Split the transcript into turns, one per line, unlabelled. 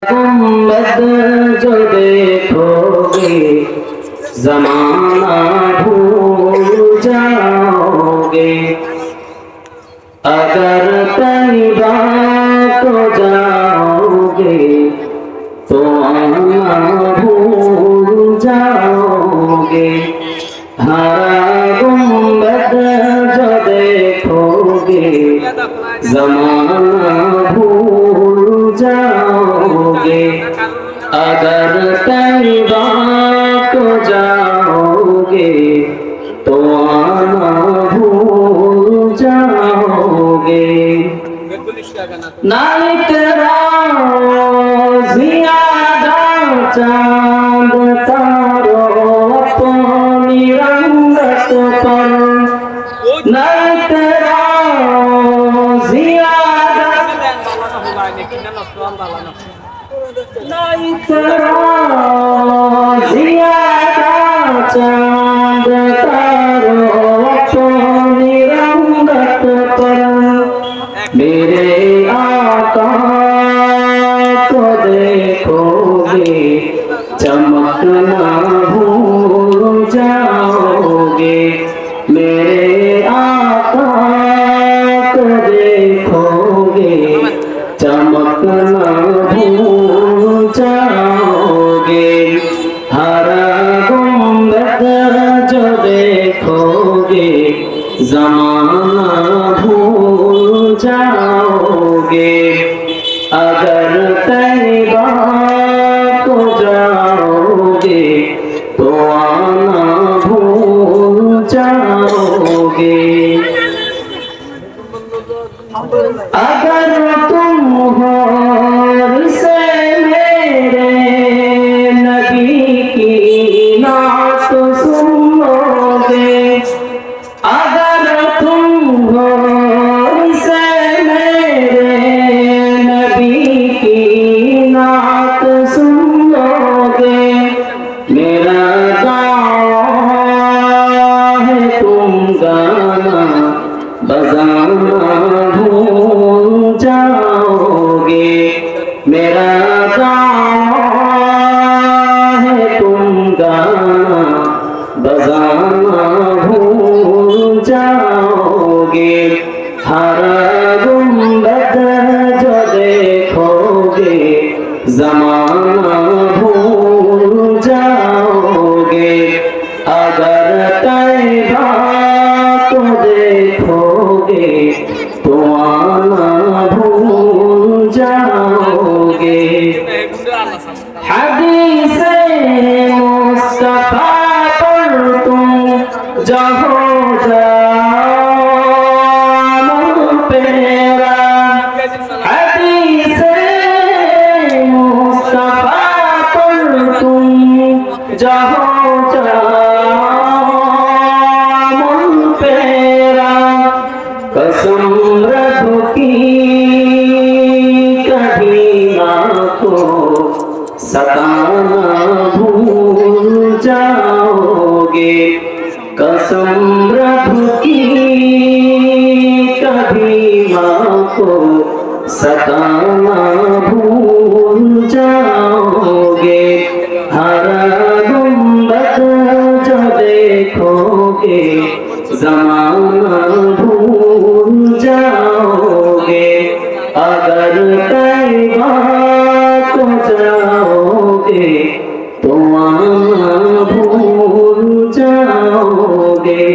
गुम्बद जो देखोगे जमाना भूल जाओगे। अगर तैबा को जाओगे तो आना भूल जाओगे। हरा गुम्बद जो देखोगे जमाना भूल जाओगे। अगर तैबा को जाओगे तो आना भूल जाओगे। नाइट ज़ियादा चांद तारों अपनी रंगत पर। नाइट ज़ियादा चांद तारों अपनी रंगत पर। मेरे आका को देखोगे चमकना भूल जाओगे। मेरे आका को देखोगे चमकना भूल जाओगे। हरा गुम्बद जो देखोगे ज़माना भूल जाओगे। अगर तैबा को जाओगे तो आना भूल जाओगे। अगर तुम होर से मेरे नबी की नात सुनोगे। अगर तुम होर से मेरे नबी की नात सुनोगे। मेरा दावा है तुम गाना बजाना भूल जाओगे। मेरा दावा है तुम गाना बजाना भूल जाओगे। हरा गुम्बद जो देखोगे ज़माना भूल जाओगे। अगर तैबा को देखोगे तो आना भूल जाओगे। हदीसे मुस्तफा पर तुम जहो जानो पेरा। हदीसे मुस्तफा पर तुम जहो जानो पेरा। कसम रब की कभी आपको सताना भूल जाओगे। कसम रब की कभी आपको सताना भूल जाओगे। हरा गुम्बद जो देखोगे ज़माना भूल जाओगे। अगर तैबा को जाओगे तो आना भूल जाओगे।